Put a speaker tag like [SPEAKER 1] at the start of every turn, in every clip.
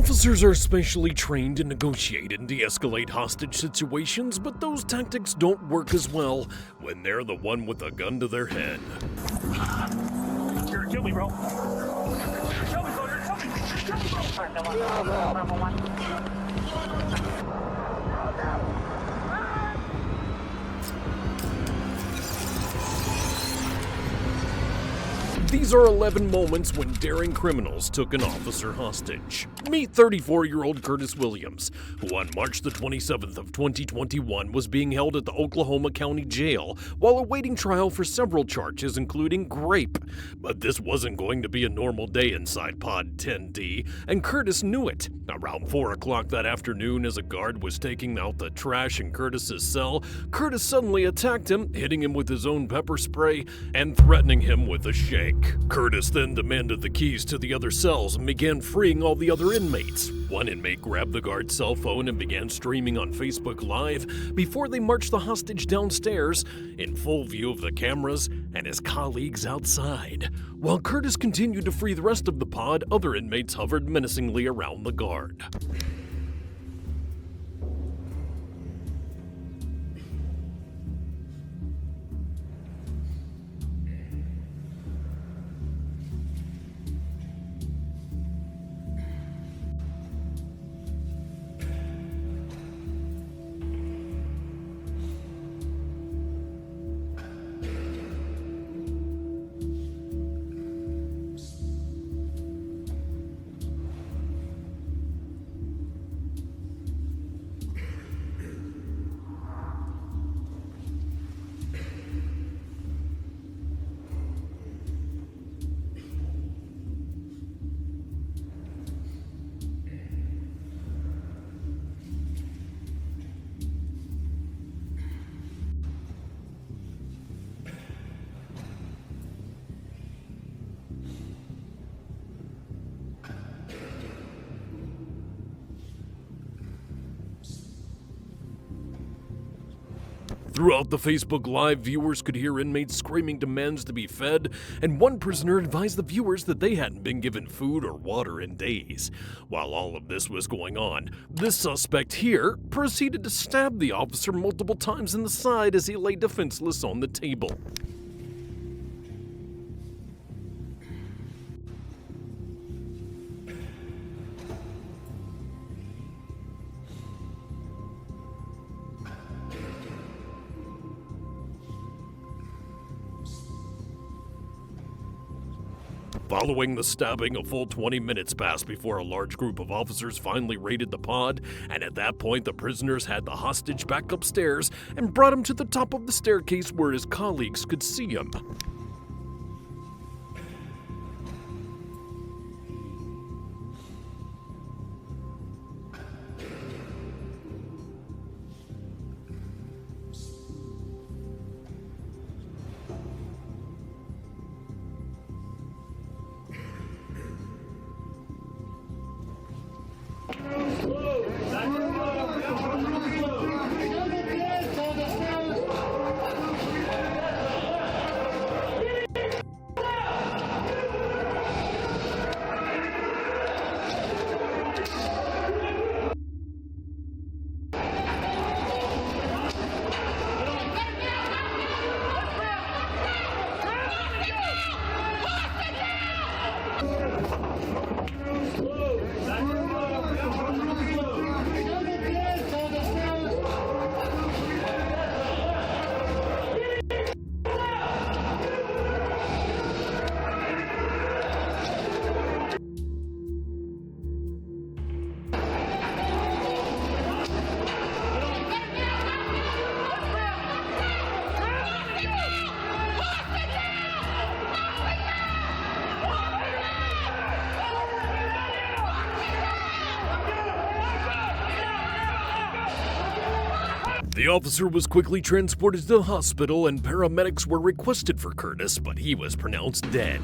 [SPEAKER 1] Officers are specially trained to negotiate and de-escalate hostage situations, but those tactics don't work as well when they're the one with a gun to their head.
[SPEAKER 2] You're gonna kill me, bro. Kill me, soldier. Kill me.
[SPEAKER 1] These are 11 moments when daring criminals took an officer hostage. Meet 34-year-old Curtis Williams, who on March the 27th of 2021 was being held at the Oklahoma County Jail while awaiting trial for several charges, including rape. But this wasn't going to be a normal day inside Pod 10D, and Curtis knew it. Around 4 o'clock that afternoon, as a guard was taking out the trash in Curtis's cell, Curtis suddenly attacked him, hitting him with his own pepper spray and threatening him with a shank. Curtis then demanded the keys to the other cells and began freeing all the other inmates. One inmate grabbed the guard's cell phone and began streaming on Facebook Live before they marched the hostage downstairs in full view of the cameras and his colleagues outside. While Curtis continued to free the rest of the pod, other inmates hovered menacingly around the guard. Throughout the Facebook Live, viewers could hear inmates screaming demands to be fed, and one prisoner advised the viewers that they hadn't been given food or water in days. While all of this was going on, this suspect here proceeded to stab the officer multiple times in the side as he lay defenseless on the table. Following the stabbing, a full 20 minutes passed before a large group of officers finally raided the pod, and at that point the prisoners had the hostage back upstairs and brought him to the top of the staircase where his colleagues could see him. The officer was quickly transported to the hospital and paramedics were requested for Curtis, but he was pronounced dead.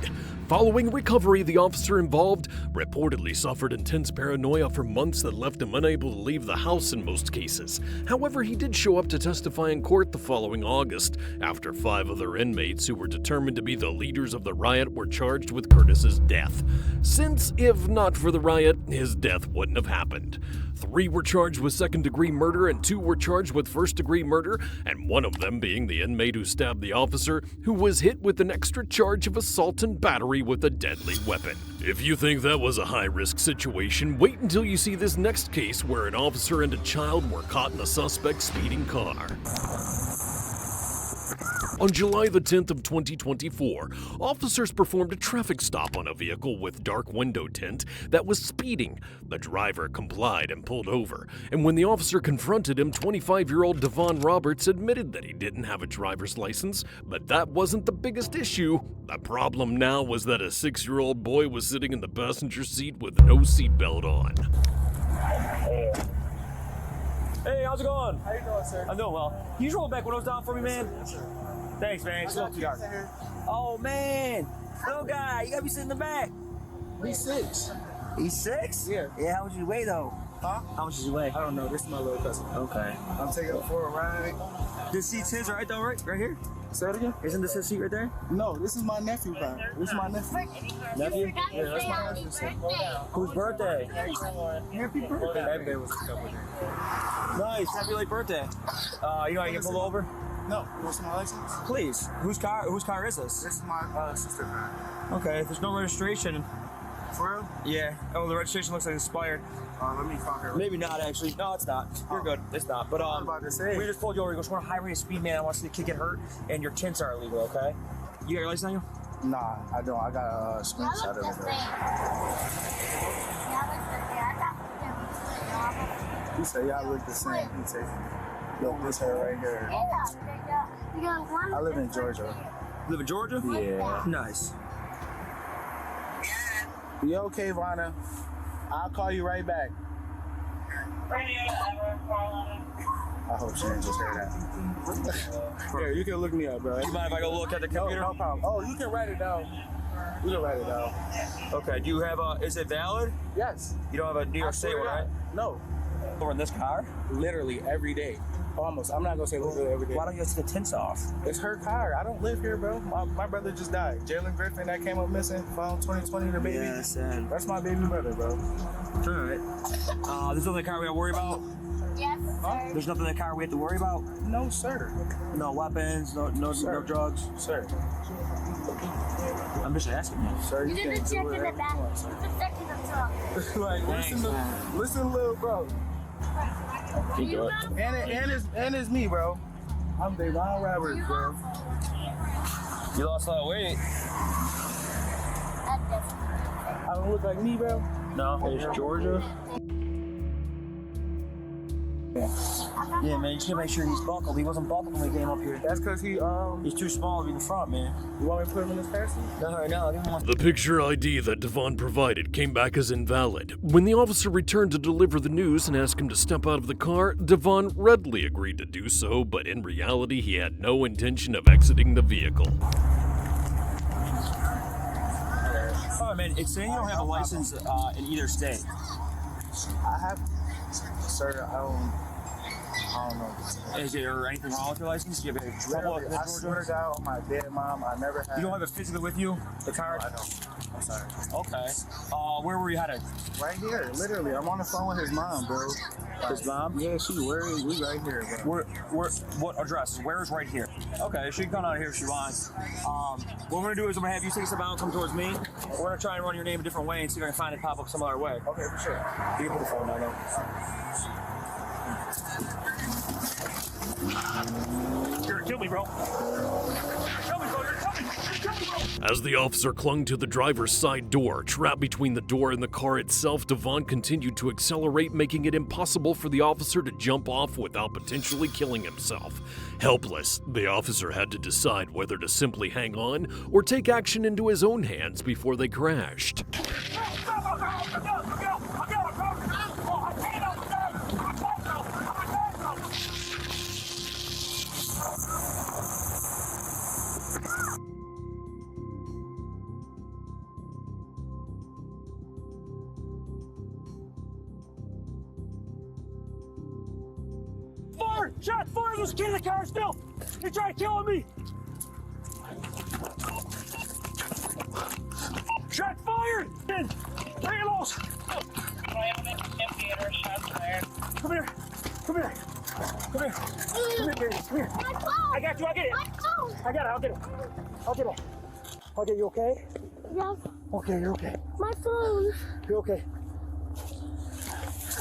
[SPEAKER 1] Following recovery, the officer involved reportedly suffered intense paranoia for months that left him unable to leave the house in most cases. However, he did show up to testify in court the following August, after 5 other inmates who were determined to be the leaders of the riot were charged with Curtis's death. Since, if not for the riot, his death wouldn't have happened. 3 were charged with second-degree murder and 2 were charged with first-degree murder, and one of them being the inmate who stabbed the officer, who was hit with an extra charge of assault and battery with a deadly weapon. If you think that was a high-risk situation, wait until you see this next case where an officer and a child were caught in a suspect's speeding car. On July the 10th of 2024, officers performed a traffic stop on a vehicle with dark window tint that was speeding. The driver complied and pulled over, and when the officer confronted him, 25-year-old Devon Roberts admitted that he didn't have a driver's license, but that wasn't the biggest issue. The problem now was that a 6-year-old boy was sitting in the passenger seat with no seatbelt on.
[SPEAKER 2] Hey, how's it going?
[SPEAKER 3] How you doing, sir?
[SPEAKER 2] I'm doing well. Can you just roll back windows down for me, man? Thanks, man. It's a little too dark. Oh, man. Little guy, you gotta be sitting in the back.
[SPEAKER 3] He's 6.
[SPEAKER 2] He's 6?
[SPEAKER 3] Yeah.
[SPEAKER 2] Yeah, how much does he weigh, though?
[SPEAKER 3] Huh?
[SPEAKER 2] How much does he weigh?
[SPEAKER 3] I don't know. This is my little cousin.
[SPEAKER 2] Okay.
[SPEAKER 3] I'm taking him for a ride.
[SPEAKER 2] This seat's his, right, though, right here?
[SPEAKER 3] Say it again?
[SPEAKER 2] Isn't this his seat right there?
[SPEAKER 3] No, this is my nephew, man. This is my nephew.
[SPEAKER 2] Nephew?
[SPEAKER 3] Yeah, that's my nephew. Sir.
[SPEAKER 2] Whose birthday?
[SPEAKER 3] Happy birthday. Happy birthday was a couple days.
[SPEAKER 2] Nice. Happy late birthday. You know how you get pulled over?
[SPEAKER 3] No. You want my license?
[SPEAKER 2] Please. Whose car is this?
[SPEAKER 3] This is my sister, man.
[SPEAKER 2] Okay, if there's no registration.
[SPEAKER 3] For real?
[SPEAKER 2] Yeah. Oh, the registration looks like it's expired.
[SPEAKER 3] Let me call her.
[SPEAKER 2] Maybe not, actually. No, it's not. You're good. It's not. But
[SPEAKER 3] I'm about to say.
[SPEAKER 2] we just pulled you over. He goes, we're on a high rate of speed, man. I want to see the kid get hurt, and your tints are illegal, okay? You got your license on you?
[SPEAKER 3] Nah, I don't. I got a screenshot of it. He said, y'all look the same. He said, yo, this hair right here. I live in Georgia.
[SPEAKER 2] You live in Georgia?
[SPEAKER 3] Yeah.
[SPEAKER 2] Nice.
[SPEAKER 3] You okay, Vanna? I'll call you right back. I hope she didn't just hear that. Yeah, you can look me up, bro.
[SPEAKER 2] Do you mind if I go look at the computer?
[SPEAKER 3] No problem. Oh, you can write it down. You can write it down.
[SPEAKER 2] Okay, do you have is it valid?
[SPEAKER 3] Yes.
[SPEAKER 2] You don't have a New York State one, right?
[SPEAKER 3] No.
[SPEAKER 2] Over in this car?
[SPEAKER 3] Literally every day. Almost. I'm not gonna say literally every day.
[SPEAKER 2] Why don't you take the tints off?
[SPEAKER 3] It's her car. I don't live here, bro. My brother just died. Jalen Griffin that came up missing, found 2020, the baby.
[SPEAKER 2] Yeah, sad.
[SPEAKER 3] That's my baby brother, bro.
[SPEAKER 2] Alright. There's nothing in the car we have to worry about?
[SPEAKER 4] Yes, sir.
[SPEAKER 2] There's nothing in the car we have to worry about?
[SPEAKER 3] No, sir.
[SPEAKER 2] No weapons, no drugs?
[SPEAKER 3] Sir.
[SPEAKER 2] I'm just asking you.
[SPEAKER 3] Sir,
[SPEAKER 4] You
[SPEAKER 3] you
[SPEAKER 4] didn't
[SPEAKER 3] can
[SPEAKER 4] check
[SPEAKER 3] do
[SPEAKER 4] in the
[SPEAKER 3] whatever you
[SPEAKER 4] back.
[SPEAKER 3] want,
[SPEAKER 4] You
[SPEAKER 3] sir.
[SPEAKER 4] can check in the trunk.
[SPEAKER 3] Like,
[SPEAKER 2] Thanks,
[SPEAKER 3] listen, little bro. And it's me, bro. I'm Devon Roberts, bro.
[SPEAKER 2] You lost a lot of weight.
[SPEAKER 3] I don't look like me, bro.
[SPEAKER 2] No, it's Georgia. Yeah, man, you just gotta make sure he's buckled. He wasn't buckled when we came up here.
[SPEAKER 3] That's because
[SPEAKER 2] He's too small to be in the front, man.
[SPEAKER 3] you want me to put him in his passenger?
[SPEAKER 2] No, I didn't want
[SPEAKER 1] The picture ID that Devon provided came back as invalid. When the officer returned to deliver the news and asked him to step out of the car, Devon readily agreed to do so, but in reality he had no intention of exiting the vehicle.
[SPEAKER 2] All right, man, it's saying you don't have a license in either state.
[SPEAKER 3] I have, sir, I don't know.
[SPEAKER 2] Is there anything wrong with your license? Do you have a trouble with
[SPEAKER 3] I swear to God, on my dead mom, I never had.
[SPEAKER 2] You don't have it physically with you, the card?
[SPEAKER 3] I don't. I'm sorry.
[SPEAKER 2] Okay. Where were you headed?
[SPEAKER 3] Right here, literally. I'm on the phone with his mom, bro.
[SPEAKER 2] His mom?
[SPEAKER 3] Yeah, we right here, bro.
[SPEAKER 2] What address? Where is right here? Okay, she can come out here if she wants. What we're gonna do is I'm gonna have you take a step out and come towards me. We're gonna try and run your name a different way and see if I can find it pop up some other way.
[SPEAKER 3] Okay, for sure.
[SPEAKER 2] You can put the phone down though.
[SPEAKER 5] You're gonna kill me, bro. Kill me, bro. You're gonna kill me.
[SPEAKER 1] As the officer clung to the driver's side door, trapped between the door and the car itself, Devon continued to accelerate, making it impossible for the officer to jump off without potentially killing himself. Helpless, the officer had to decide whether to simply hang on or take action into his own hands before they crashed.
[SPEAKER 2] fired! Shots fired! There's a kid in the car still! He tried killing me! Shots fired! Relos! Come here! Come here! Come here! Come here, baby! Come here!
[SPEAKER 4] My phone!
[SPEAKER 2] I got you! I'll get it!
[SPEAKER 4] My phone!
[SPEAKER 2] I got it! I'll get it! I'll get it! Okay, you okay?
[SPEAKER 4] Yes.
[SPEAKER 2] Okay, you're okay.
[SPEAKER 4] My phone!
[SPEAKER 2] You're okay.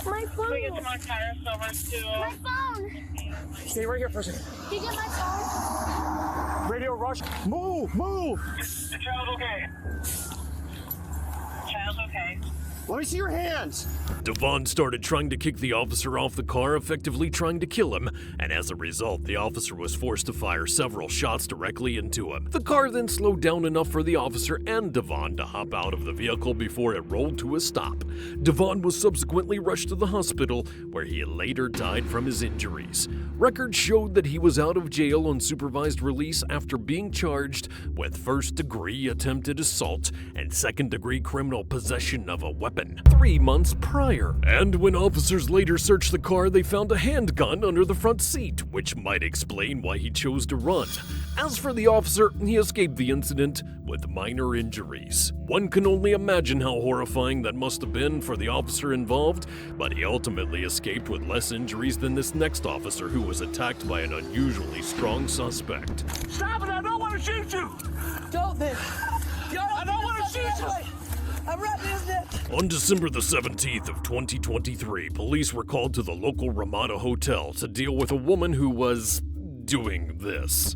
[SPEAKER 4] My phone!
[SPEAKER 6] Can we get some more tires over to...
[SPEAKER 4] My phone!
[SPEAKER 2] Stay right here for a second.
[SPEAKER 4] Did you get my phone?
[SPEAKER 2] Radio rush. Move! Move!
[SPEAKER 6] The child's okay. Child's okay.
[SPEAKER 3] Let me see your hands.
[SPEAKER 1] Devon started trying to kick the officer off the car, effectively trying to kill him, and as a result, the officer was forced to fire several shots directly into him. The car then slowed down enough for the officer and Devon to hop out of the vehicle before it rolled to a stop. Devon was subsequently rushed to the hospital, where he later died from his injuries. Records showed that he was out of jail on supervised release after being charged with first-degree attempted assault and second-degree criminal possession of a weapon 3 months prior. And when officers later searched the car, they found a handgun under the front seat, which might explain why he chose to run. As for the officer, he escaped the incident with minor injuries. One can only imagine how horrifying that must have been for the officer involved, but he ultimately escaped with less injuries than this next officer who was attacked by an unusually strong suspect.
[SPEAKER 2] Stop it! I don't want to shoot you!
[SPEAKER 7] Don't then.
[SPEAKER 2] I don't want to shoot you!
[SPEAKER 7] I'm right there.
[SPEAKER 1] On December the 17th of 2023, police were called to the local Ramada hotel to deal with a woman who was doing this.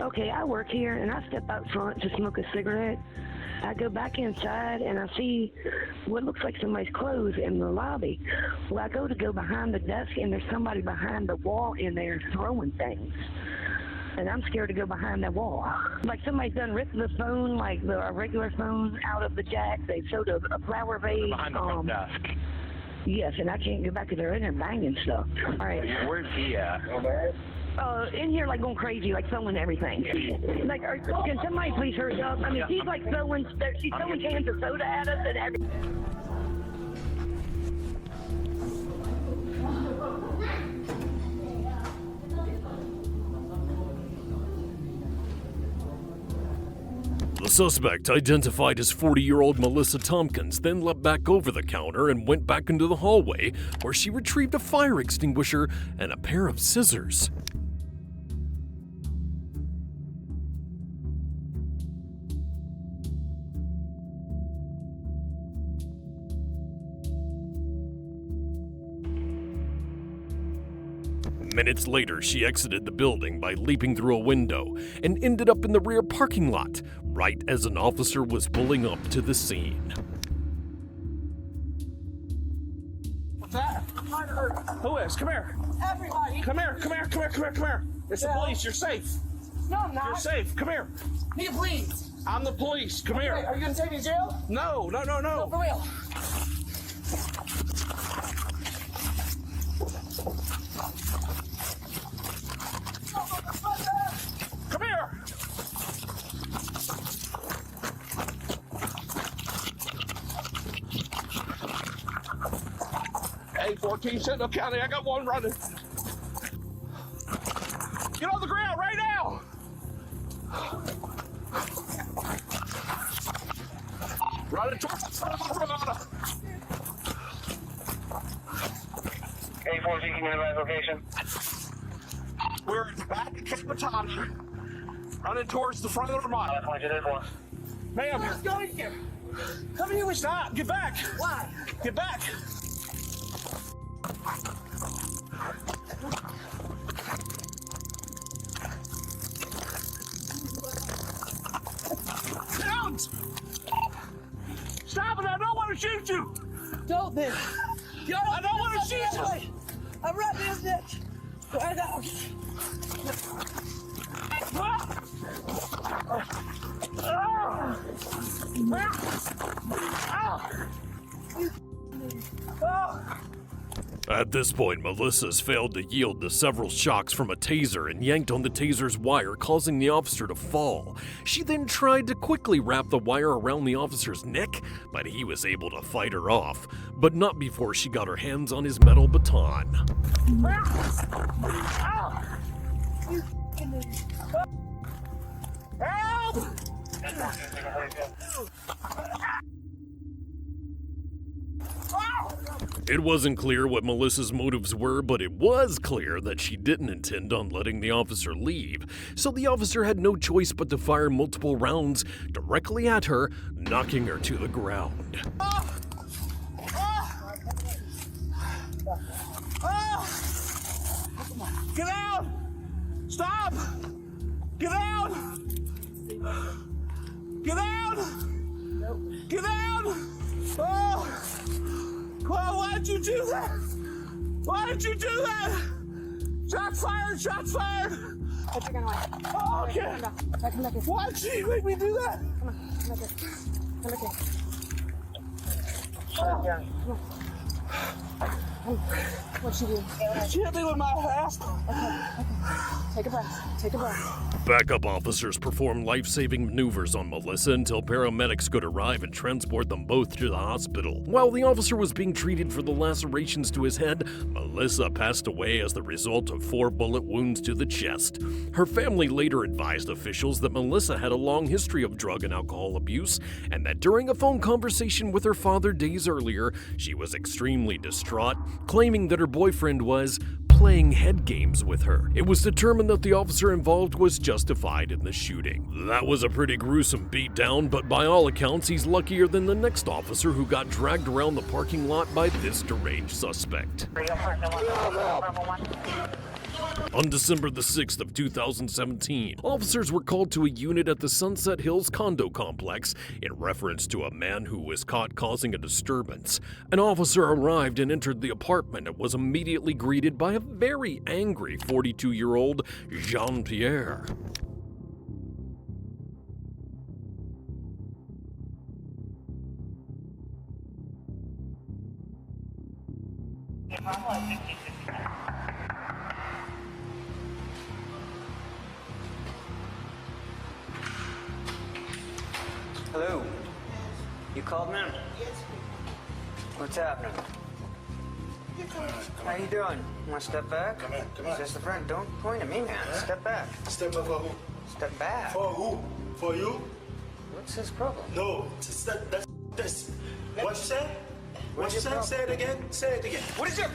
[SPEAKER 8] Okay, I work here, and I step out front to smoke a cigarette. I go back inside, and I see what looks like somebody's clothes in the lobby. Well, I go behind the desk, and there's somebody behind the wall in there throwing things. And I'm scared to go behind that wall. Like somebody's done ripped the phone, like a regular phone, out of the jack. They sewed a flower vase.
[SPEAKER 5] Behind the front desk.
[SPEAKER 8] Yes, and I can't go back because they're in there banging stuff. All right.
[SPEAKER 5] Where's he at?
[SPEAKER 8] In here, like going crazy, like throwing everything. Like, can somebody please hurry up? I mean, she's like throwing cans of soda at us and everything.
[SPEAKER 1] The suspect, identified as 40-year-old Melissa Tompkins, then leapt back over the counter and went back into the hallway, where she retrieved a fire extinguisher and a pair of scissors. Minutes later, she exited the building by leaping through a window and ended up in the rear parking lot, right as an officer was pulling up to the scene.
[SPEAKER 2] What's that? Who is? Come here.
[SPEAKER 7] Everybody.
[SPEAKER 2] Come here. Come here. Come here. Come here. Come here. It's the police. You're safe.
[SPEAKER 7] No, I'm not.
[SPEAKER 5] You're safe. Come here.
[SPEAKER 7] Nigga, please.
[SPEAKER 5] I'm the police. Come here.
[SPEAKER 7] Are you gonna take me to jail?
[SPEAKER 5] No, no, no,
[SPEAKER 7] No,
[SPEAKER 5] no.
[SPEAKER 7] for real.
[SPEAKER 5] Come here. Hey, 14 Sentinel County, I got one running. Get on the ground right now. Running towards the front of the road.
[SPEAKER 6] Hey, 14, can you advise location?
[SPEAKER 5] We're back at Capitana, running towards the front of the Ramada.
[SPEAKER 6] That's what you did for.
[SPEAKER 5] Ma'am,
[SPEAKER 7] Let's go in here.
[SPEAKER 5] come here, stop, get back.
[SPEAKER 7] Why?
[SPEAKER 5] Get back. Down! Stop it, I don't want to shoot you.
[SPEAKER 7] Don't then.
[SPEAKER 5] I don't want to shoot you.
[SPEAKER 7] I'm right in this ditch. Right now.
[SPEAKER 1] At this point, Melissa's failed to yield to several shocks from a taser and yanked on the taser's wire, causing the officer to fall. She then tried to quickly wrap the wire around the officer's neck, but he was able to fight her off, but not before she got her hands on his metal baton.
[SPEAKER 5] Help!
[SPEAKER 1] It wasn't clear what Melissa's motives were, but it was clear that she didn't intend on letting the officer leave, so the officer had no choice but to fire multiple rounds directly at her, knocking her to the ground.
[SPEAKER 5] Get out! Stop! Get out! Get out! Get out! Oh! Well, why did you do that? Why did you do that? Shots fired! Shots fired! Oh, okay.
[SPEAKER 7] Come back here.
[SPEAKER 5] Why did you make me do that?
[SPEAKER 7] Come on. Come back here. Come back here. What'd she do?
[SPEAKER 5] She hit me with my ass.
[SPEAKER 7] Take a breath. Take a breath.
[SPEAKER 1] Backup officers performed life-saving maneuvers on Melissa until paramedics could arrive and transport them both to the hospital. While the officer was being treated for the lacerations to his head, Melissa passed away as the result of 4 bullet wounds to the chest. Her family later advised officials that Melissa had a long history of drug and alcohol abuse, and that during a phone conversation with her father days earlier, she was extremely distraught, claiming that her boyfriend was playing head games with her. It was determined that the officer involved was justified in the shooting. That was a pretty gruesome beatdown, but by all accounts, he's luckier than the next officer who got dragged around the parking lot by this deranged suspect. On December the 6th of 2017, officers were called to a unit at the Sunset Hills Condo complex in reference to a man who was caught causing a disturbance. An officer arrived and entered the apartment and was immediately greeted by a very angry 42-year-old Jean-Pierre.
[SPEAKER 9] Hello. You called me? What's happening? How you doing? Want to step back?
[SPEAKER 3] Come in.
[SPEAKER 9] Is this the front? Don't point at me, man. Step back.
[SPEAKER 3] Step up for who?
[SPEAKER 9] Step back.
[SPEAKER 3] For who? For you?
[SPEAKER 9] What's his problem?
[SPEAKER 3] No. That's this. What you say? What you
[SPEAKER 9] your
[SPEAKER 3] say?
[SPEAKER 9] problem?
[SPEAKER 3] Say it again. Say it again.
[SPEAKER 9] What is your...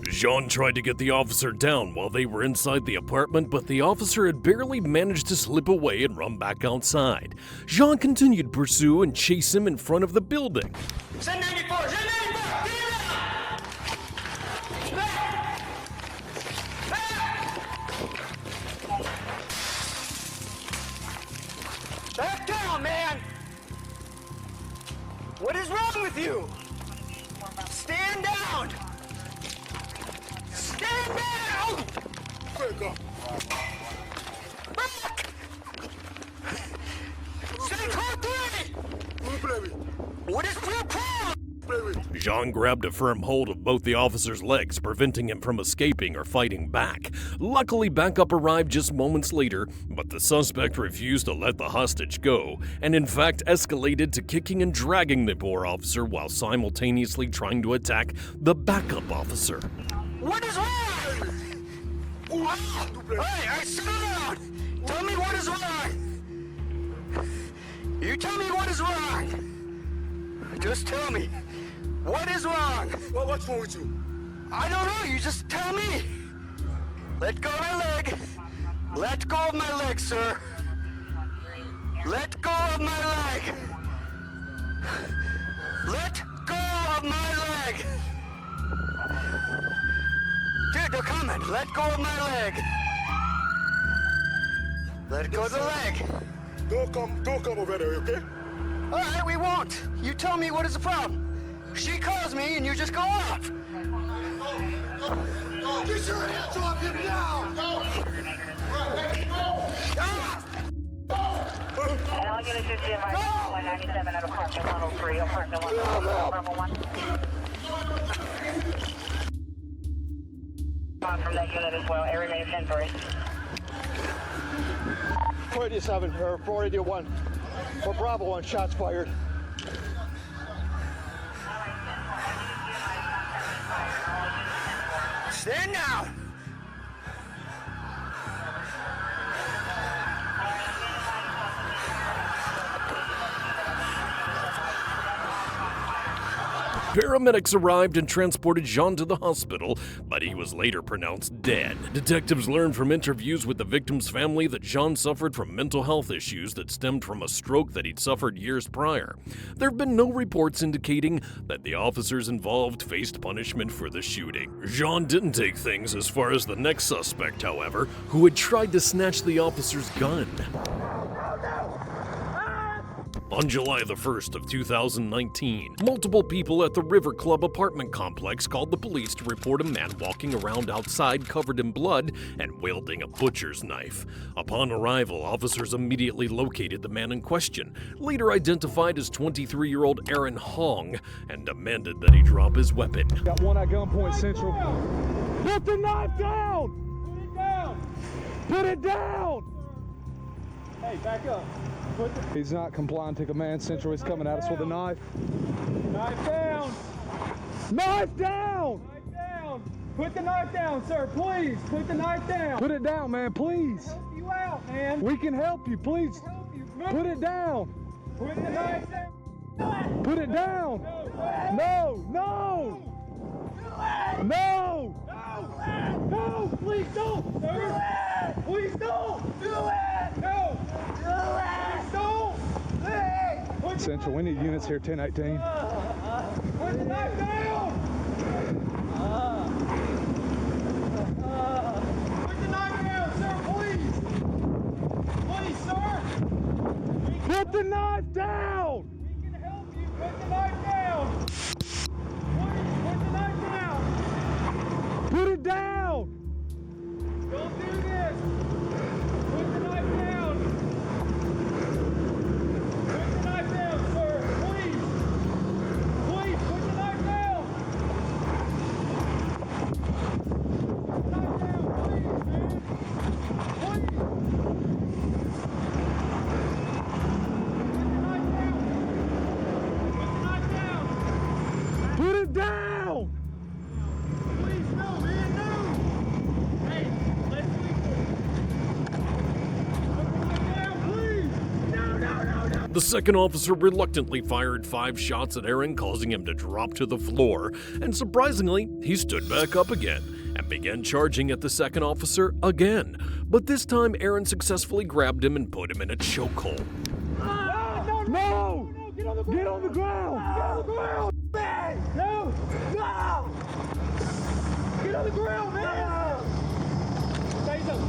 [SPEAKER 1] Jean tried to get the officer down while they were inside the apartment, but the officer had barely managed to slip away and run back outside. Jean continued to pursue and chase him in front of the building.
[SPEAKER 9] Send 94! Send 94! Back down, man! What is wrong with you? Stand down! Stand down! What is your problem?
[SPEAKER 1] Jean grabbed a firm hold of both the officer's legs, preventing him from escaping or fighting back. Luckily, backup arrived just moments later, but the suspect refused to let the hostage go, and in fact escalated to kicking and dragging the poor officer while simultaneously trying to attack the backup officer.
[SPEAKER 9] What is wrong? Hey, sit down! Tell me what is wrong! You tell me what is wrong! Just tell me. What is wrong?
[SPEAKER 3] Well, what's wrong with you?
[SPEAKER 9] I don't know, you just tell me. Let go of my leg. Let go of my leg, sir. Let go of my leg. Let go of my leg. Dude, they're coming. Let go of my leg. Let go of the leg.
[SPEAKER 3] Don't come over there, okay?
[SPEAKER 9] All right, we won't. You tell me what is the problem. She calls me and you just go off.
[SPEAKER 3] Get your hands off him now!
[SPEAKER 6] Alligator 50 and 197 at apartment 103, apartment 101. On from that unit as well, area remains 10-3.
[SPEAKER 10] 487 or 481 for Bravo 1, shots fired.
[SPEAKER 9] Stand down.
[SPEAKER 1] Paramedics arrived and transported Jean to the hospital, but he was later pronounced dead. Detectives learned from interviews with the victim's family that Jean suffered from mental health issues that stemmed from a stroke that he'd suffered years prior. There have been no reports indicating that the officers involved faced punishment for the shooting. Jean didn't take things as far as the next suspect, however, who had tried to snatch the officer's gun. On July the 1st of 2019, multiple people at the River Club apartment complex called the police to report a man walking around outside covered in blood and wielding a butcher's knife. Upon arrival, officers immediately located the man in question, later identified as 23-year-old Aaron Hong, and demanded that he drop his weapon.
[SPEAKER 10] Got one at gunpoint central. Put the knife down! Put it down! Put it down! Hey, back up. He's not complying to command central. He's coming at us with a knife. Knife down! Knife down! Knife down! Put the knife down, sir, please. Put the knife down. Put it down, man, please. Help you out, man. We can help you, please. Put it down. Put the knife down. Put it down. No, no. No. No, please don't. Do it. Please don't. Do it. No. Do it. Central, we need units here, 1018. Put the knife down! Put the knife down, sir, please! Please, sir! Put the knife down! We can help you. Put the knife down! Please, put the knife down! Put it down! Don't do this! Put the knife down! Put it down! Please, no, man, no! Hey, let's leave it. Down, please! No, no, no, no!
[SPEAKER 1] The second officer reluctantly fired 5 shots at Aaron, causing him to drop to the floor, and surprisingly, he stood back up again and began charging at the second officer again. But this time, Aaron successfully grabbed him and put him in a chokehold.
[SPEAKER 10] No! Get on the ground! Get on the ground! Get on the ground! No! No! Get on the ground, man! Stay up.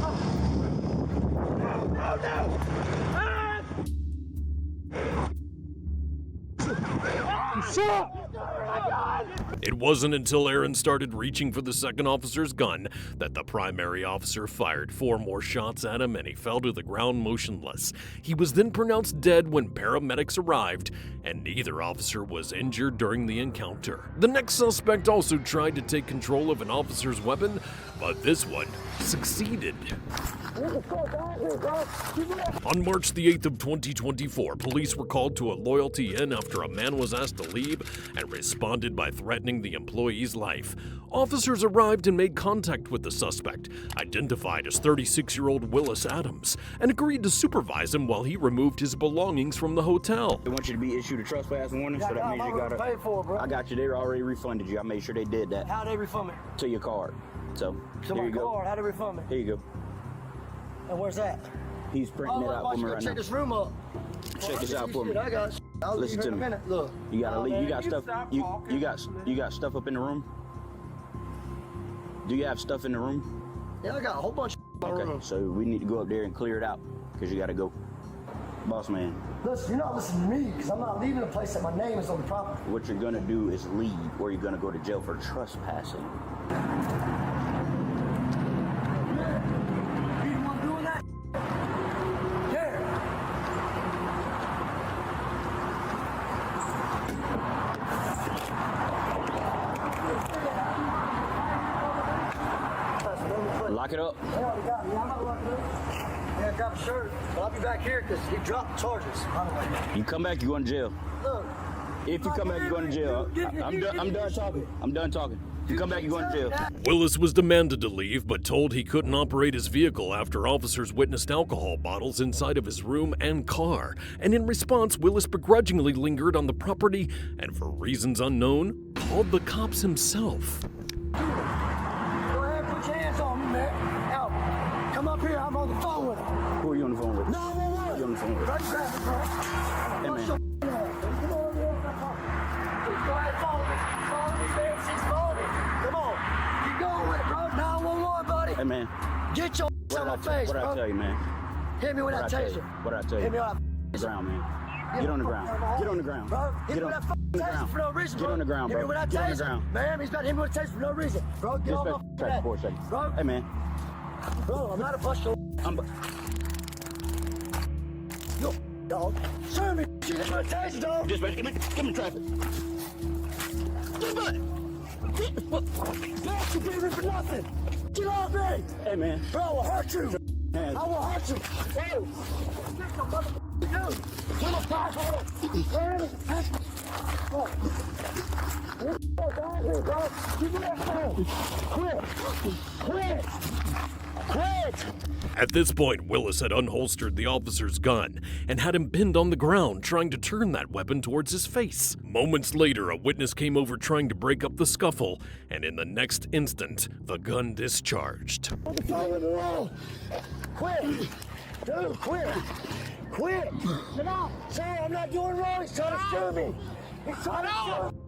[SPEAKER 10] No, no, no! Ah! Shut up!
[SPEAKER 1] It wasn't until Aaron started reaching for the second officer's gun that the primary officer fired 4 more shots at him and he fell to the ground motionless. He was then pronounced dead when paramedics arrived, and neither officer was injured during the encounter. The next suspect also tried to take control of an officer's weapon, but this one succeeded. On March the 8th of 2024, police were called to a Loyalty Inn after a man was asked to leave and responded by threatening the employee's life. Officers arrived and made contact with the suspect, identified as 36-year-old Willis Adams, and agreed to supervise him while he removed his belongings from the hotel.
[SPEAKER 11] They want you to be issued a trespass warning, so that means you gotta
[SPEAKER 3] pay for it, bro.
[SPEAKER 11] I got you. They already refunded you. I made sure they did that.
[SPEAKER 3] How they refund me?
[SPEAKER 11] To your card. So
[SPEAKER 3] To
[SPEAKER 11] here
[SPEAKER 3] my
[SPEAKER 11] you go.
[SPEAKER 3] card, how they refund me?
[SPEAKER 11] Here you go.
[SPEAKER 3] And where's that?
[SPEAKER 11] He's printing it out for me right
[SPEAKER 3] check
[SPEAKER 11] now.
[SPEAKER 3] this room up.
[SPEAKER 11] Check this out for me.
[SPEAKER 3] I got I'll
[SPEAKER 11] Listen
[SPEAKER 3] leave
[SPEAKER 11] to
[SPEAKER 3] here in
[SPEAKER 11] me.
[SPEAKER 3] a minute. Look.
[SPEAKER 11] You gotta leave. You got
[SPEAKER 5] man,
[SPEAKER 11] stuff.
[SPEAKER 5] you stop
[SPEAKER 11] You got stuff up in the room. Do you have stuff in the room?
[SPEAKER 3] Yeah, I got a whole bunch of in my
[SPEAKER 11] Okay.
[SPEAKER 3] room.
[SPEAKER 11] So we need to go up there and clear it out because you gotta go. Boss man,
[SPEAKER 3] Listen, you're not listening to me because I'm not leaving a place that my name is on the property.
[SPEAKER 11] what you're gonna do is leave, or you're gonna go to jail for trespassing.
[SPEAKER 3] You the one doing that? Yeah.
[SPEAKER 11] Lock it up.
[SPEAKER 3] They already got me. I'm not locking up. Yeah, I got a shirt. But I'll be back here because he dropped the charges. By the way.
[SPEAKER 11] You come back, you're going to jail.
[SPEAKER 3] Look.
[SPEAKER 11] If you come back, you're going to jail. I'm done talking. I'm done talking. If you come back, you're going to jail.
[SPEAKER 1] Willis was demanded to leave, but told he couldn't operate his vehicle after officers witnessed alcohol bottles inside of his room and car. And in response, Willis begrudgingly lingered on the property and, for reasons unknown, called the cops himself.
[SPEAKER 3] Go ahead, put your hands on me, man. Out. Come up here. I'm on the phone with him.
[SPEAKER 11] Who are you on the phone with?
[SPEAKER 3] No,
[SPEAKER 11] Who are you on the phone with?
[SPEAKER 3] Right, grab it, bro.
[SPEAKER 11] Hey, man.
[SPEAKER 3] Come on over here. Go ahead, follow me. Follow me, man. She's following. Come on. Keep going with it, bro. 911, buddy.
[SPEAKER 11] Hey, man.
[SPEAKER 3] Get your on my face,
[SPEAKER 11] What
[SPEAKER 3] bro.
[SPEAKER 11] I tell you, man?
[SPEAKER 3] Hit me with
[SPEAKER 11] What I
[SPEAKER 3] that
[SPEAKER 11] tell you?
[SPEAKER 3] taser.
[SPEAKER 11] What I tell you?
[SPEAKER 3] Hit me with
[SPEAKER 11] The ground, man. Get on the ground. Get on the ground.
[SPEAKER 3] Bro, hit
[SPEAKER 11] Get
[SPEAKER 3] me
[SPEAKER 11] on
[SPEAKER 3] with that
[SPEAKER 11] the
[SPEAKER 3] taser
[SPEAKER 11] ground.
[SPEAKER 3] for no reason,
[SPEAKER 11] Get
[SPEAKER 3] bro.
[SPEAKER 11] on the ground,
[SPEAKER 3] Hit me
[SPEAKER 11] bro.
[SPEAKER 3] with that
[SPEAKER 11] Get on the
[SPEAKER 3] taser.
[SPEAKER 11] ground.
[SPEAKER 3] Man, he's about to hit me with a taser for no reason. Bro, get on
[SPEAKER 11] Dispatch,
[SPEAKER 3] my
[SPEAKER 11] track for a second.
[SPEAKER 3] Bro,
[SPEAKER 11] Hey, man.
[SPEAKER 3] bro, I'm not a bust your
[SPEAKER 11] I'm.
[SPEAKER 3] yo, dog. Serve me. Hit me with a taser, dog.
[SPEAKER 11] Dispatch, give me traffic.
[SPEAKER 3] Dispatch. Don't you beat me for nothing. Get off me.
[SPEAKER 11] Hey, man.
[SPEAKER 3] Bro, I will hurt you.
[SPEAKER 11] Hands.
[SPEAKER 3] I will hurt you. Hey. Dude, come on, back. Where is it? Bro. Bro. Give me that phone. Quit. Quit. Quit.
[SPEAKER 1] At this point, Willis had unholstered the officer's gun and had him pinned on the ground, trying to turn that weapon towards his face. Moments later, a witness came over trying to break up the scuffle, and in the next instant, the gun discharged.
[SPEAKER 3] Quit. Dude, quit. Quit. Get out. Sorry, I'm not doing wrong. He's trying to shoot me. He's trying to shoot me.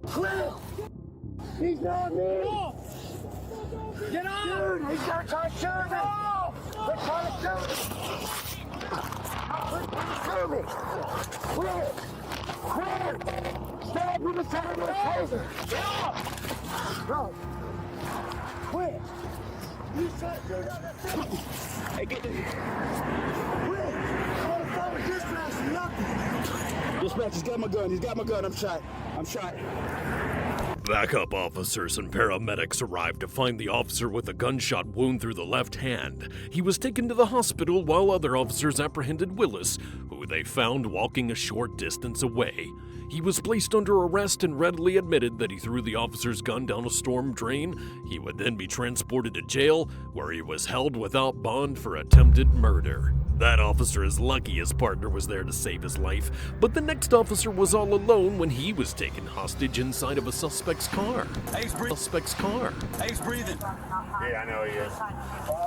[SPEAKER 3] Quit. He's not me. Get out. Dude, he's trying to shoot me. They're trying to shoot me. Shoot me. Quit. Quit. Stop with the time of the taser. Get off. Bro. Quit. He's trying to
[SPEAKER 11] Hey, get this.
[SPEAKER 3] quit. I'm on the phone with dispatch, nothing.
[SPEAKER 11] Dispatch, he's got my gun. He's got my gun. I'm shot. I'm shot.
[SPEAKER 1] Backup officers and paramedics arrived to find the officer with a gunshot wound through the left hand. He was taken to the hospital while other officers apprehended Willis, who they found walking a short distance away. He was placed under arrest and readily admitted that he threw the officer's gun down a storm drain. He would then be transported to jail, where he was held without bond for attempted murder. That officer is lucky his partner was there to save his life, but the next officer was all alone when he was taken hostage inside of a suspect's car.
[SPEAKER 2] Hey, he's breathing.
[SPEAKER 1] Suspect's car.
[SPEAKER 2] Hey, he's breathing.
[SPEAKER 5] Yeah, I know he is.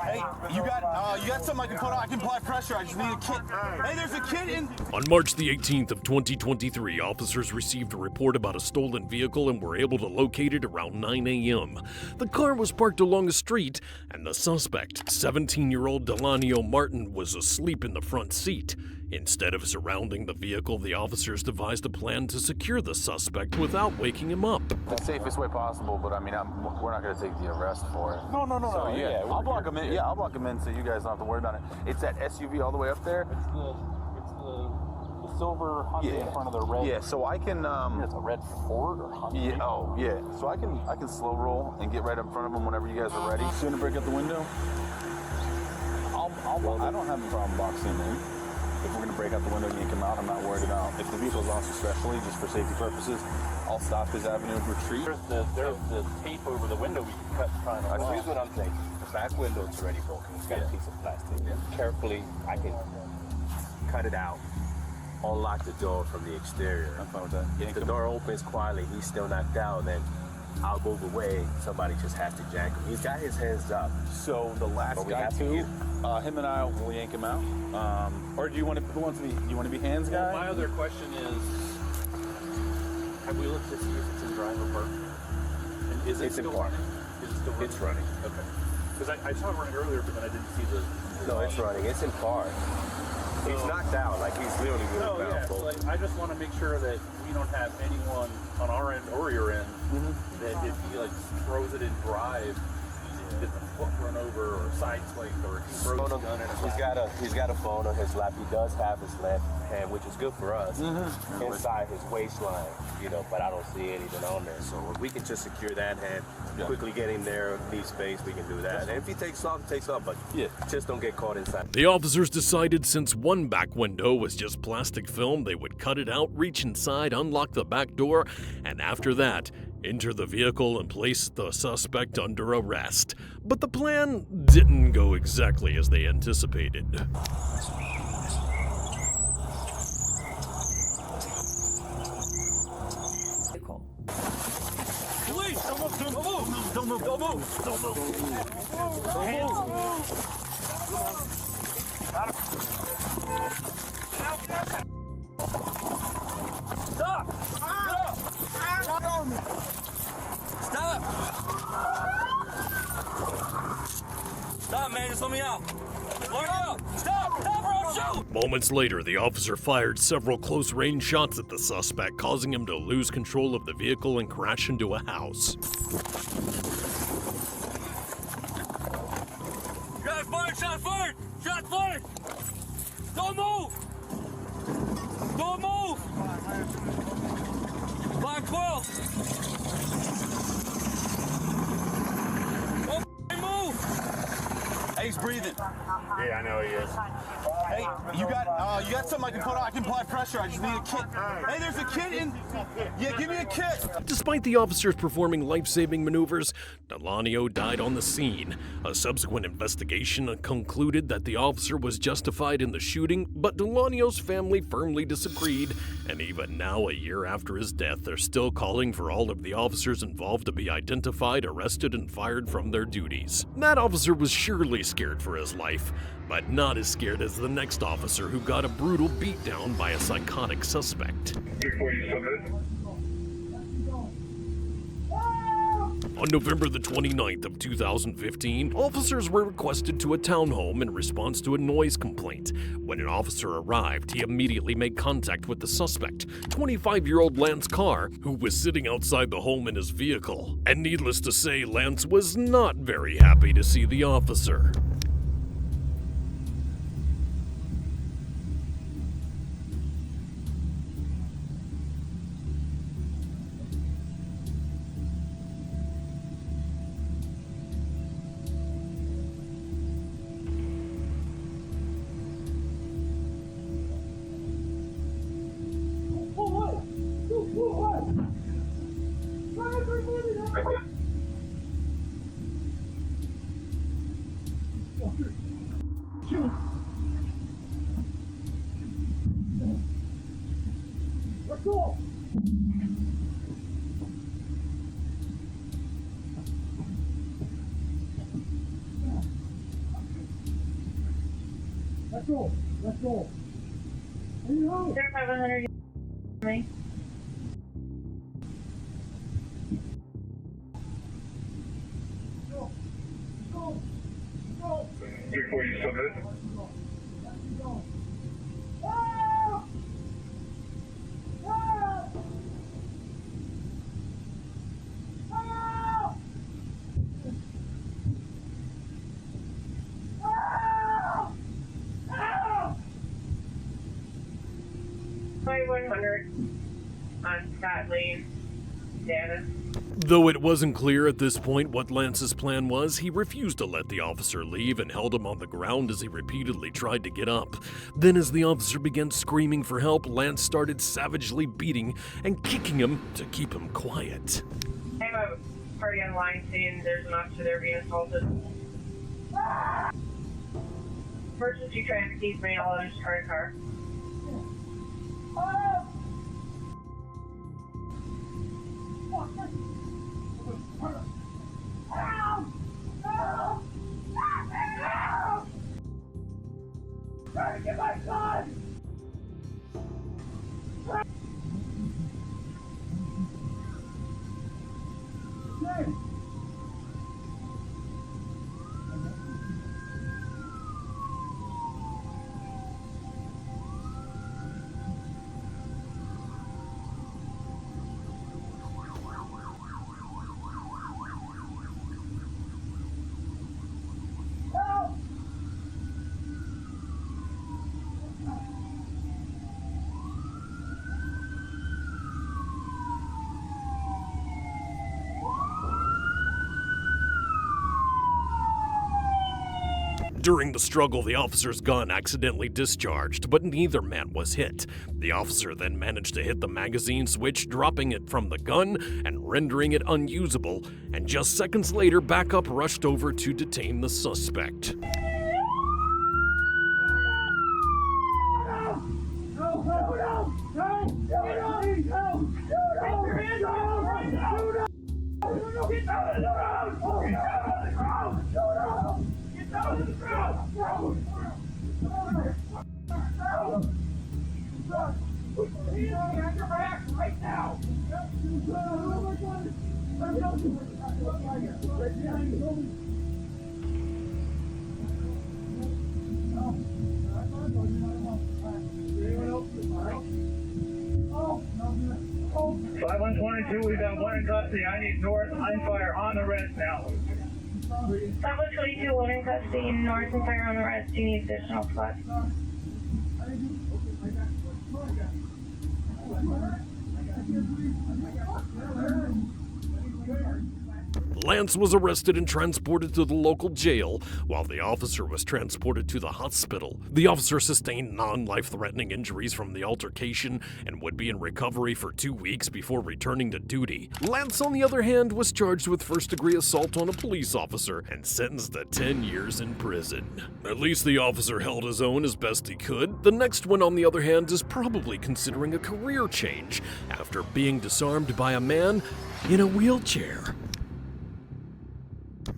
[SPEAKER 2] Hey, you got something I can put on? I can apply pressure. I just need a kit. Hey, there's a kit in.
[SPEAKER 1] On March the 18th of 2023, officers received a report about a stolen vehicle and were able to locate it around 9 a.m. The car was parked along a street, and the suspect, 17-year-old Delanio Martin, was asleep in the front seat. Instead of surrounding the vehicle, the officers devised a plan to secure the suspect without waking him up.
[SPEAKER 12] The safest way possible, but I mean, we're not going to take the arrest for it.
[SPEAKER 11] No.
[SPEAKER 12] So, yeah, I'll block
[SPEAKER 11] here.
[SPEAKER 12] him in. Yeah, I'll block him in so you guys don't have to worry about it. It's that SUV all the way up there.
[SPEAKER 11] It's the silver Hyundai in front of the red.
[SPEAKER 12] Yeah, so I can.
[SPEAKER 11] It's a red Ford or Hyundai.
[SPEAKER 12] Yeah. Oh, yeah. So I can slow roll and get right in front of him whenever you guys are ready. Soon to break out the window. I don't have a problem boxing him in. If we're gonna break out the window and yank him out, I'm not worried about. If the vehicle's lost especially, just for safety purposes, I'll stop his avenue of retreat.
[SPEAKER 11] There's the tape over the window we can cut trying to.
[SPEAKER 13] Here's what I'm thinking. The back window is already broken. It's got a piece of plastic. Carefully, I can cut it out. Unlock the door from the exterior.
[SPEAKER 12] I'm fine with that.
[SPEAKER 13] If the door opens quietly, he's still knocked down, then I'll move away. Somebody just has to jack him. He's got his hands up.
[SPEAKER 12] So the last guy too, him and I will yank him out. Or do you want to? Who wants to be? You want to be hands guy?
[SPEAKER 11] My other question is, have we looked to see if it's in drive or park? And is it still running? Is it still running?
[SPEAKER 13] It's running.
[SPEAKER 11] Okay. Because I saw it running earlier, but then I didn't see the.
[SPEAKER 13] No, it's running. It's in park. He's knocked out, like he's literally moving
[SPEAKER 11] yeah, like, I just want to make sure that we don't have anyone on our end or your end that if he like throws it in drive, gets a foot run over or side swiped or he throws a gun in his lap.
[SPEAKER 13] He's got a phone on his lap. He does have his left hand, which is good for us, inside his waistline, but I don't see anything on there. So if we can just secure that hand, quickly get him there, need space, we can do that. And if he takes off, but just don't get caught inside.
[SPEAKER 1] The officers decided since one back window was just plastic film, they would cut it out, reach inside, unlock the back door, and after that, enter the vehicle and place the suspect under arrest. But the plan didn't go exactly as they anticipated.
[SPEAKER 2] Police! Don't move! Don't move! Don't move! Don't move! Don't move! Stop! Stop! Stop, man! Just let me out! Let me out! Stop! Stop or I'll shoot!
[SPEAKER 1] Moments later, the officer fired several close-range shots at the suspect, causing him to lose control of the vehicle and crash into a house.
[SPEAKER 2] Shot fired! Shot fired! Shot fired! Don't move! Don't move! 512! Don't move!
[SPEAKER 12] Hey, he's breathing.
[SPEAKER 11] Yeah, I know he is.
[SPEAKER 12] Hey, you got something I can put on? I can apply pressure. I just need a kit. Hey, there's a kit in. Yeah, give me a kit.
[SPEAKER 1] Despite the officers performing life-saving maneuvers, Delanio died on the scene. A subsequent investigation concluded that the officer was justified in the shooting, but Delanio's family firmly disagreed, and even now, a year after his death, they're still calling for all of the officers involved to be identified, arrested, and fired from their duties. That officer was surely scared for his life, but not as scared as the next officer who got a brutal beatdown by a psychotic suspect. On November the 29th of 2015, officers were requested to a townhome in response to a noise complaint. When an officer arrived, he immediately made contact with the suspect, 25-year-old Lance Carr, who was sitting outside the home in his vehicle. And needless to say, Lance was not very happy to see the officer.
[SPEAKER 3] Let's go. Let's go.
[SPEAKER 6] 500 me.
[SPEAKER 3] Before you submit.
[SPEAKER 6] 4100 on Scott Lane, status.
[SPEAKER 1] Though it wasn't clear at this point what Lance's plan was, he refused to let the officer leave and held him on the ground as he repeatedly tried to get up. Then as the officer began screaming for help, Lance started savagely beating and kicking him to keep him quiet.
[SPEAKER 6] I have a party on line saying there's an officer there being assaulted. Emergency transportation, all others car to car.
[SPEAKER 3] Trying to get my son!
[SPEAKER 1] During the struggle, the officer's gun accidentally discharged, but neither man was hit. The officer then managed to hit the magazine switch, dropping it from the gun and rendering it unusable, and just seconds later, backup rushed over to detain the suspect.
[SPEAKER 3] Right now!
[SPEAKER 14] 5122, we've got one in custody. I need north line fire on the rest now.
[SPEAKER 6] 5122, one in custody, north and fire on the rest. Do you need additional spots?
[SPEAKER 1] Lance was arrested and transported to the local jail, while the officer was transported to the hospital. The officer sustained non-life-threatening injuries from the altercation and would be in recovery for 2 weeks before returning to duty. Lance, on the other hand, was charged with first-degree assault on a police officer and sentenced to 10 years in prison. At least the officer held his own as best he could. The next one, on the other hand, is probably considering a career change after being disarmed by a man in a wheelchair.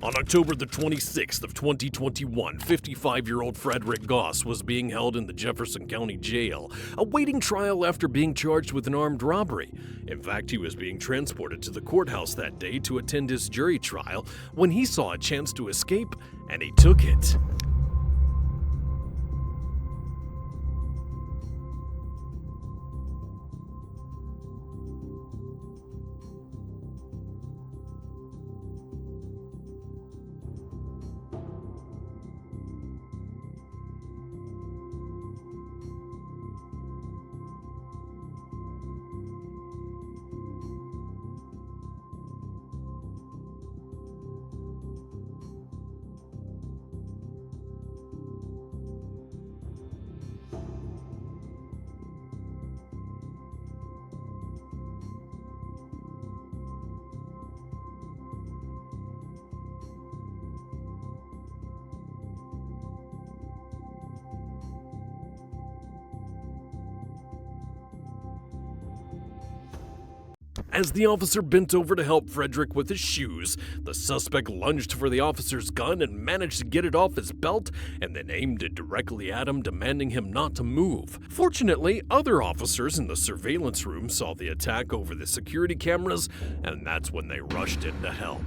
[SPEAKER 1] On October the 26th of 2021, 55-year-old Frederick Goss was being held in the Jefferson County Jail, awaiting trial after being charged with an armed robbery. In fact, he was being transported to the courthouse that day to attend his jury trial when he saw a chance to escape, and he took it. As the officer bent over to help Frederick with his shoes, the suspect lunged for the officer's gun and managed to get it off his belt and then aimed it directly at him, demanding him not to move. Fortunately, other officers in the surveillance room saw the attack over the security cameras, and that's when they rushed in to help.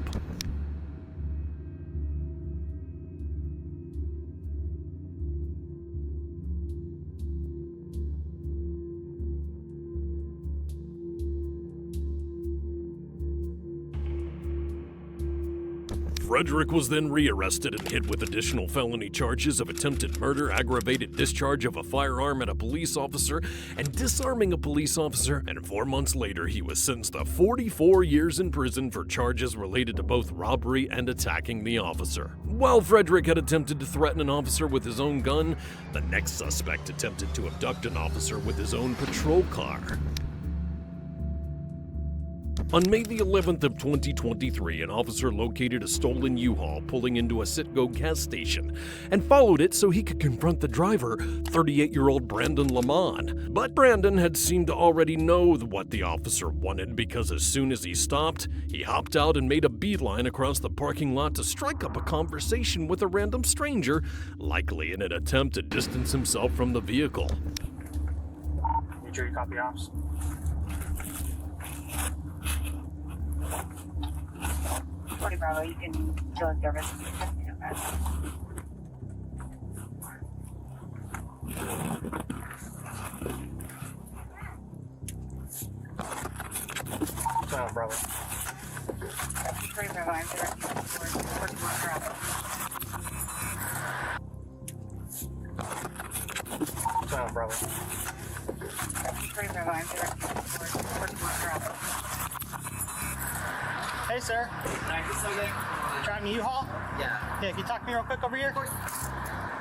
[SPEAKER 1] Frederick was then rearrested and hit with additional felony charges of attempted murder, aggravated discharge of a firearm at a police officer, and disarming a police officer, and 4 months later he was sentenced to 44 years in prison for charges related to both robbery and attacking the officer. While Frederick had attempted to threaten an officer with his own gun, the next suspect attempted to abduct an officer with his own patrol car. On May the 11th of 2023, an officer located a stolen U-Haul pulling into a Citgo gas station and followed it so he could confront the driver, 38-year-old Brandon Lamont. But Brandon had seemed to already know what the officer wanted, because as soon as he stopped, he hopped out and made a beeline across the parking lot to strike up a conversation with a random stranger, likely in an attempt to distance himself from the vehicle.
[SPEAKER 2] You sure you copy ops?
[SPEAKER 6] 40 Bravo, you can kill a service.
[SPEAKER 2] Bravo.
[SPEAKER 6] 40 Bravo, I'm directing you towards 41 Bravo.
[SPEAKER 2] Bravo.
[SPEAKER 6] 40 Bravo, I'm directing you towards 41 Bravo.
[SPEAKER 15] Hey, sir. Can I get something? Driving a U-Haul? Yeah. Yeah, can you talk to me real quick over here? Of course. All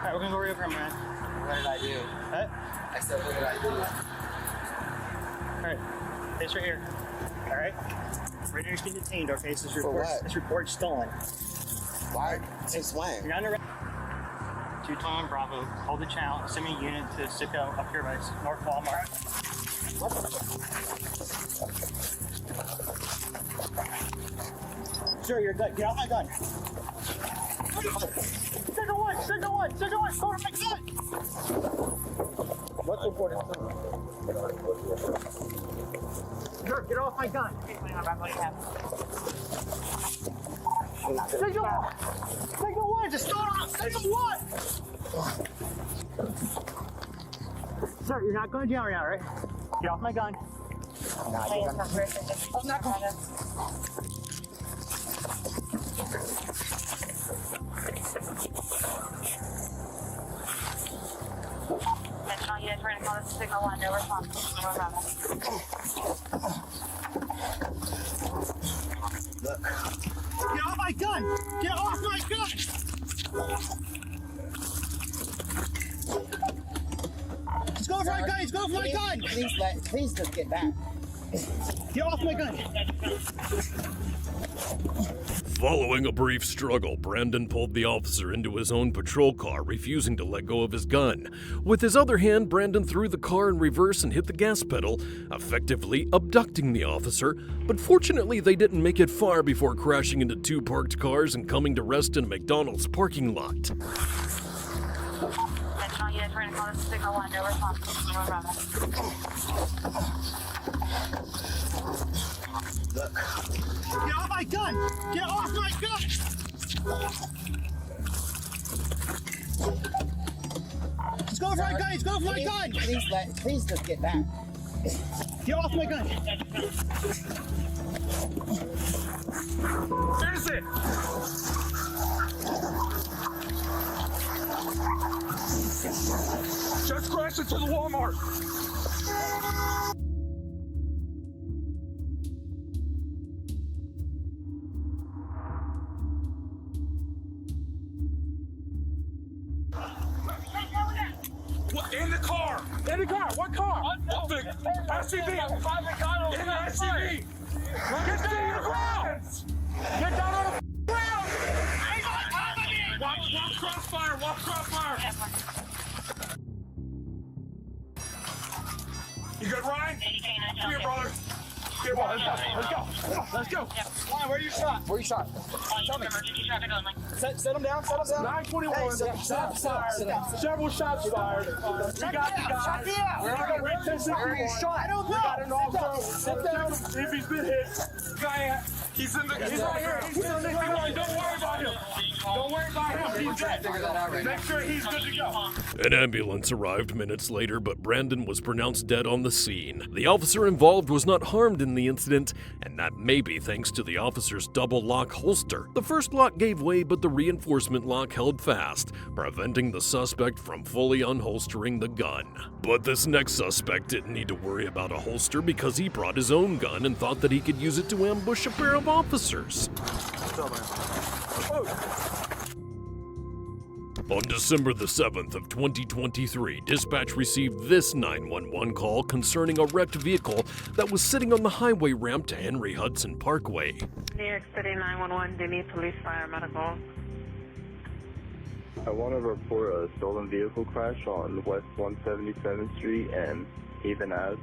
[SPEAKER 15] right, we're going to go over here, man.
[SPEAKER 16] What did I do?
[SPEAKER 15] What?
[SPEAKER 16] I said, what did I do?
[SPEAKER 15] All right. This right here. All right? Right here, you're detained, okay? This is report stolen.
[SPEAKER 16] Why? Since when?
[SPEAKER 15] You're under arrest. 2-Tom Bravo. Hold the channel. Send me a unit to Citgo up here by North Walmart. What the Sir, you're good. Get off my gun. Second one. Go to my gun. What's reported? Sir, get off my gun. Second one. Just start off. Second one. Sir, you're not going to jail right now, right? Get off my gun.
[SPEAKER 6] I'm not going to. National unit trying to call this signal 1, no response.
[SPEAKER 15] Look. Get off my gun! Get off my gun! He's going for my gun! He's going for my gun!
[SPEAKER 16] Please just get back.
[SPEAKER 15] Get off my gun!
[SPEAKER 1] Following a brief struggle, Brandon pulled the officer into his own patrol car, refusing to let go of his gun. With his other hand, Brandon threw the car in reverse and hit the gas pedal, effectively abducting the officer, but fortunately they didn't make it far before crashing into 2 parked cars and coming to rest in a McDonald's parking lot.
[SPEAKER 6] National unit trying to call this signal 1, no response.
[SPEAKER 15] Look. Get off my gun! Get off my gun! He's going for my gun! He's going for my gun!
[SPEAKER 16] Please just get back.
[SPEAKER 15] Get off my gun!
[SPEAKER 5] Finish it! Just crash into the Walmart! What? In the car! In the car! What car? The SUV! In the SUV! Get down on the ground! Get down on the ground! Watch crossfire! Watch crossfire! You good, Ryan? Come here, brother. Here, let's go. Let's go.
[SPEAKER 15] Ryan, where you shot?
[SPEAKER 16] Where you shot?
[SPEAKER 6] Tell me. Emergency traffic only.
[SPEAKER 15] Set him down.
[SPEAKER 5] 921.
[SPEAKER 16] Hey, shots fired.
[SPEAKER 5] Several shots fired. We got the guy. We're not going to reach this.
[SPEAKER 15] Where are you shot? I don't know.
[SPEAKER 5] We got an officer. Sit down. If he's been hit. Guy, he's right here. He's in the car. Don't worry about him. Don't worry about him. He's dead. Make sure he's good to go.
[SPEAKER 1] An ambulance arrived minutes later, but Brandon was pronounced dead on the scene. The officer involved was not harmed in the incident, and that may be thanks to the officer's double lock holster. The first lock gave way, but the reinforcement lock held fast, preventing the suspect from fully unholstering the gun. But this next suspect didn't need to worry about a holster because he brought his own gun and thought that he could use it to ambush a pair of officers. On December the 7th of 2023, dispatch received this 911 call concerning a wrecked vehicle that was sitting on the highway ramp to Henry Hudson Parkway.
[SPEAKER 6] New York City 911, do you need police, fire, medical?
[SPEAKER 17] I want to report a stolen vehicle crash on West 177th Street and Haven Ave.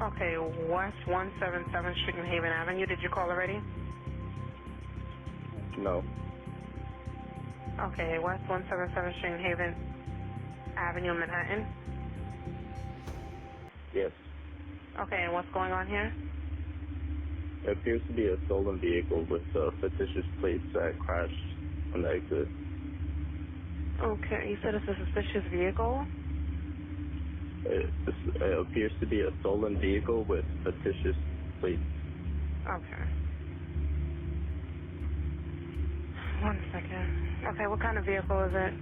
[SPEAKER 6] Okay, West 177th Street and Haven Avenue. Did you call already?
[SPEAKER 17] No.
[SPEAKER 6] Okay, West 177th Street and Haven Avenue, Manhattan.
[SPEAKER 17] Yes.
[SPEAKER 6] Okay, and what's going on here?
[SPEAKER 17] It appears to be a stolen vehicle with fictitious plates that crashed on the exit.
[SPEAKER 6] Okay, you said it's a suspicious vehicle?
[SPEAKER 17] It appears to be a stolen vehicle with fictitious plates.
[SPEAKER 6] Okay. 1 second. Okay, what kind of vehicle is it?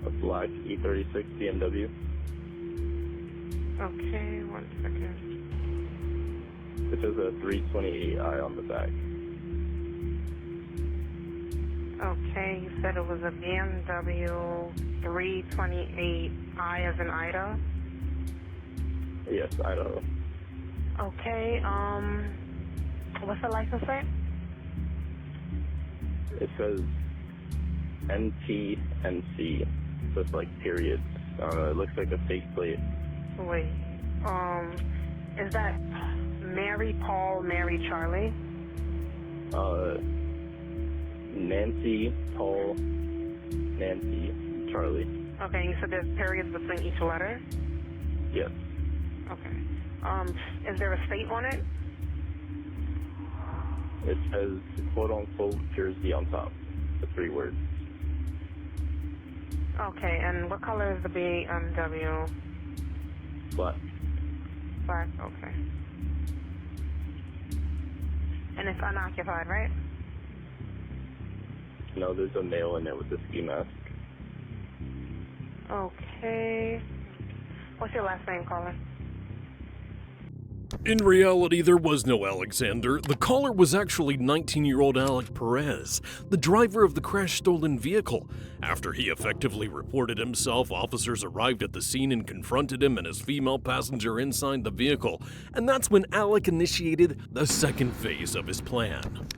[SPEAKER 17] A black E36 BMW.
[SPEAKER 6] Okay, 1 second.
[SPEAKER 17] It says a 328i on the back.
[SPEAKER 6] Okay, you said it was a BMW 328i as in Ida?
[SPEAKER 17] Yes, Idaho.
[SPEAKER 6] Okay, what's the license plate?
[SPEAKER 17] It says NTNC, so it's like periods. I don't know, it looks like a fake plate.
[SPEAKER 6] Wait, is that Mary, Paul, Mary, Charlie?
[SPEAKER 17] Nancy, Paul, Nancy, Charlie.
[SPEAKER 6] Okay, you said there's periods between each letter?
[SPEAKER 17] Yes.
[SPEAKER 6] Okay. Is there a state on it?
[SPEAKER 17] It says quote-unquote Jersey on top, the 3 words.
[SPEAKER 6] Okay, and what color is the BMW?
[SPEAKER 17] Black.
[SPEAKER 6] Black, okay. And it's unoccupied, right?
[SPEAKER 17] No, there's a male in it with a ski mask.
[SPEAKER 6] Okay. What's your last name, caller?
[SPEAKER 1] In reality, there was no Alexander. The caller was actually 19-year-old Alec Perez, the driver of the crash-stolen vehicle. After he effectively reported himself, officers arrived at the scene and confronted him and his female passenger inside the vehicle. And that's when Alec initiated the second phase of his plan.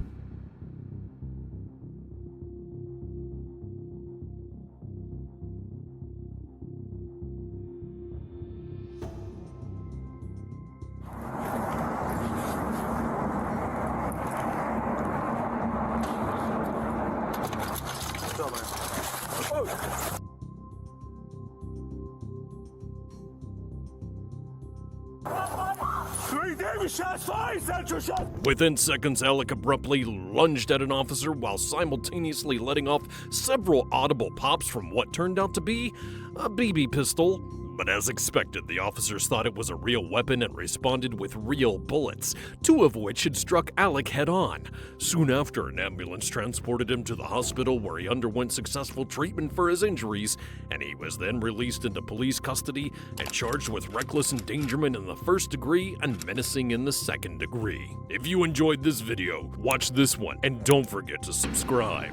[SPEAKER 1] Within seconds, Alec abruptly lunged at an officer while simultaneously letting off several audible pops from what turned out to be a BB pistol. But as expected, the officers thought it was a real weapon and responded with real bullets, 2 of which had struck Alec head-on. Soon after, an ambulance transported him to the hospital where he underwent successful treatment for his injuries, and he was then released into police custody and charged with reckless endangerment in the 1st degree and menacing in the 2nd degree. If you enjoyed this video, watch this one, and don't forget to subscribe.